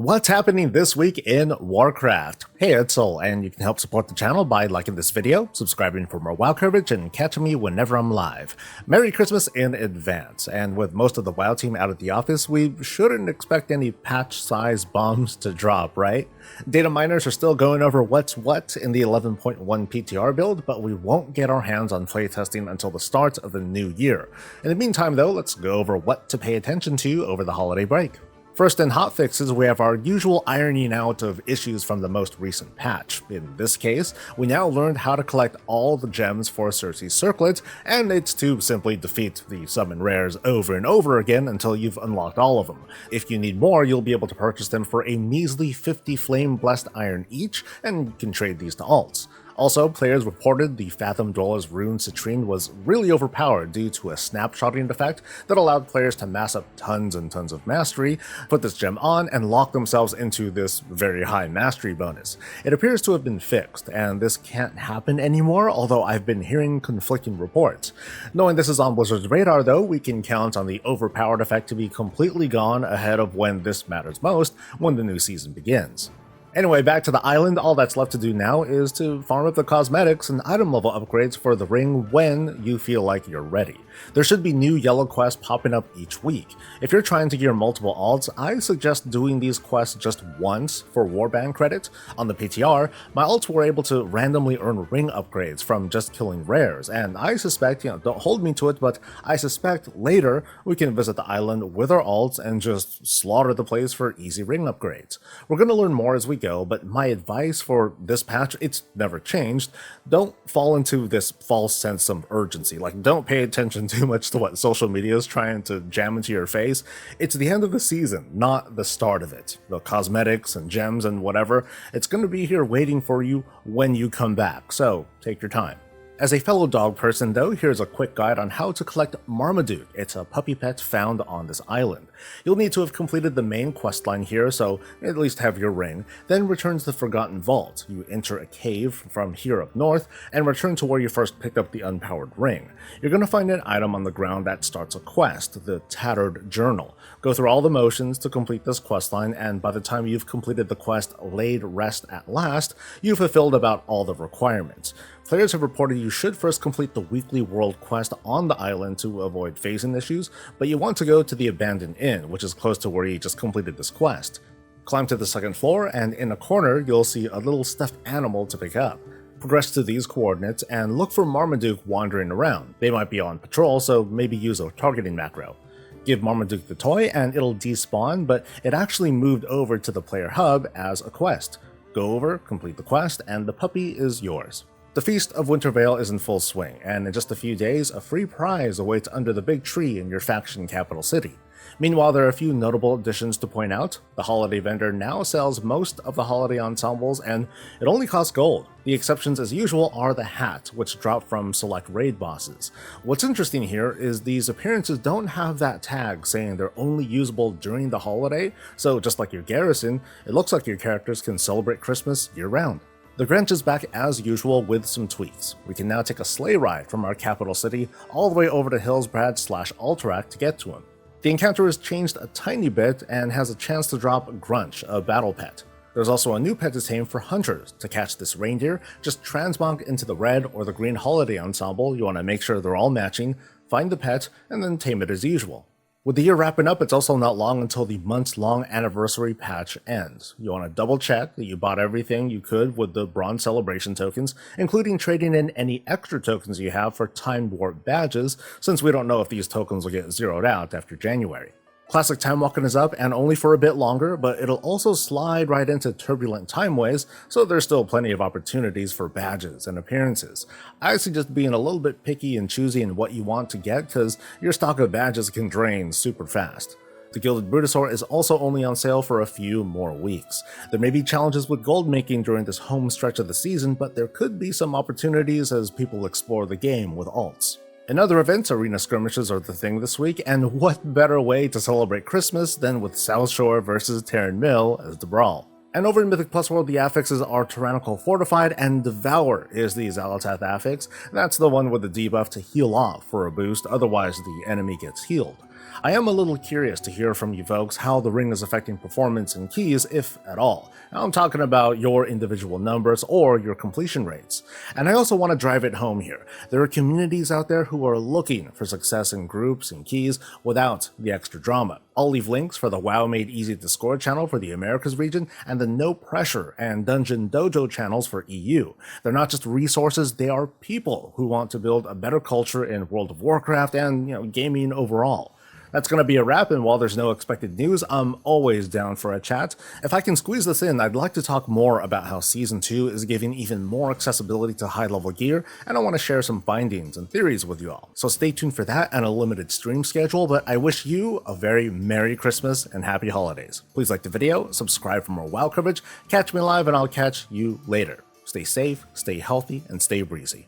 What's happening this week in Warcraft? Hey, it's Soul, and you can help support the channel by liking this video, subscribing for more WoW coverage, and catching me whenever I'm live. Merry Christmas in advance, and with most of the WoW team out of the office, we shouldn't expect any patch-size bombs to drop, right? Data miners are still going over what's what in the 11.1 PTR build, but we won't get our hands on playtesting until the start of the new year. In the meantime though, let's go over what to pay attention to over the holiday break. First, in Hotfixes, we have our usual ironing out of issues from the most recent patch. In this case, we now learned how to collect all the gems for Circe's Circlet, and it's to simply defeat the summon rares over and over again until you've unlocked all of them. If you need more, you'll be able to purchase them for a measly 50 Flame Blessed Iron each, and you can trade these to alts. Also, players reported the Fathom Dweller's rune Citrine was really overpowered due to a snapshotting effect that allowed players to mass up tons and tons of mastery, put this gem on, and lock themselves into this very high mastery bonus. It appears to have been fixed, and this can't happen anymore, although I've been hearing conflicting reports. Knowing this is on Blizzard's radar though, we can count on the overpowered effect to be completely gone ahead of when this matters most, when the new season begins. Anyway, back to the island, all that's left to do now is to farm up the cosmetics and item level upgrades for the ring when you feel like you're ready. There should be new yellow quests popping up each week. If you're trying to gear multiple alts, I suggest doing these quests just once for warband credit. On the PTR, my alts were able to randomly earn ring upgrades from just killing rares, and I suspect, don't hold me to it, but I suspect later we can visit the island with our alts and just slaughter the place for easy ring upgrades. We're going to learn more as we go, but my advice for this patch, it's never changed. Don't fall into this false sense of urgency. Like, don't pay attention too much to what social media is trying to jam into your face. It's the end of the season, not the start of it. The cosmetics and gems and whatever, it's going to be here waiting for you when you come back, so take your time. As a fellow dog person though, here's a quick guide on how to collect Marmaduke. It's a puppy pet found on this island. You'll need to have completed the main questline here, so at least have your ring, then return to the Forgotten Vault. You enter a cave from here up north, and return to where you first picked up the unpowered ring. You're going to find an item on the ground that starts a quest, the Tattered Journal. Go through all the motions to complete this questline, and by the time you've completed the quest Laid Rest at Last, you've fulfilled about all the requirements. Players have reported you should first complete the weekly world quest on the island to avoid phasing issues, but you want to go to the Abandoned Inn, which is close to where you just completed this quest. Climb to the second floor, and in a corner you'll see a little stuffed animal to pick up. Progress to these coordinates and look for Marmaduke wandering around. They might be on patrol, so maybe use a targeting macro. Give Marmaduke the toy and it'll despawn, but it actually moved over to the player hub as a quest. Go over, complete the quest, and the puppy is yours. The Feast of Wintervale is in full swing, and in just a few days, a free prize awaits under the big tree in your faction capital city. Meanwhile, there are a few notable additions to point out. The holiday vendor now sells most of the holiday ensembles, and it only costs gold. The exceptions, as usual, are the hat, which drop from select raid bosses. What's interesting here is these appearances don't have that tag saying they're only usable during the holiday, so just like your garrison, it looks like your characters can celebrate Christmas year-round. The Grinch is back as usual with some tweaks. We can now take a sleigh ride from our capital city all the way over to Hillsbrad/Alterac to get to him. The encounter has changed a tiny bit and has a chance to drop Grunch, a battle pet. There's also a new pet to tame for hunters. To catch this reindeer, just transmog into the red or the green holiday ensemble. You want to make sure they're all matching, find the pet, and then tame it as usual. With the year wrapping up, it's also not long until the months-long anniversary patch ends. You want to double check that you bought everything you could with the Bronze Celebration tokens, including trading in any extra tokens you have for Time Warp badges, since we don't know if these tokens will get zeroed out after January. Classic Time Walking is up, and only for a bit longer, but it'll also slide right into Turbulent Timeways, so there's still plenty of opportunities for badges and appearances. I suggest being a little bit picky and choosy in what you want to get, because your stock of badges can drain super fast. The Gilded Brutosaur is also only on sale for a few more weeks. There may be challenges with gold making during this home stretch of the season, but there could be some opportunities as people explore the game with alts. In other events, arena skirmishes are the thing this week, and what better way to celebrate Christmas than with South Shore versus Terran Mill as the brawl. And over in Mythic Plus World, the affixes are Tyrannical Fortified, and Devour is the Xalatath affix. That's the one with the debuff to heal off for a boost, otherwise the enemy gets healed. I am a little curious to hear from you folks how the ring is affecting performance and keys, if at all. Now, I'm talking about your individual numbers or your completion rates. And I also want to drive it home here. There are communities out there who are looking for success in groups and keys without the extra drama. I'll leave links for the WoW Made Easy to Score channel for the Americas region and the No Pressure and Dungeon Dojo channels for EU. They're not just resources, they are people who want to build a better culture in World of Warcraft and, gaming overall. That's going to be a wrap, and while there's no expected news, I'm always down for a chat. If I can squeeze this in, I'd like to talk more about how Season 2 is giving even more accessibility to high-level gear, and I want to share some findings and theories with you all. So stay tuned for that and a limited stream schedule, but I wish you a very Merry Christmas and Happy Holidays. Please like the video, subscribe for more WoW coverage, catch me live, and I'll catch you later. Stay safe, stay healthy, and stay breezy.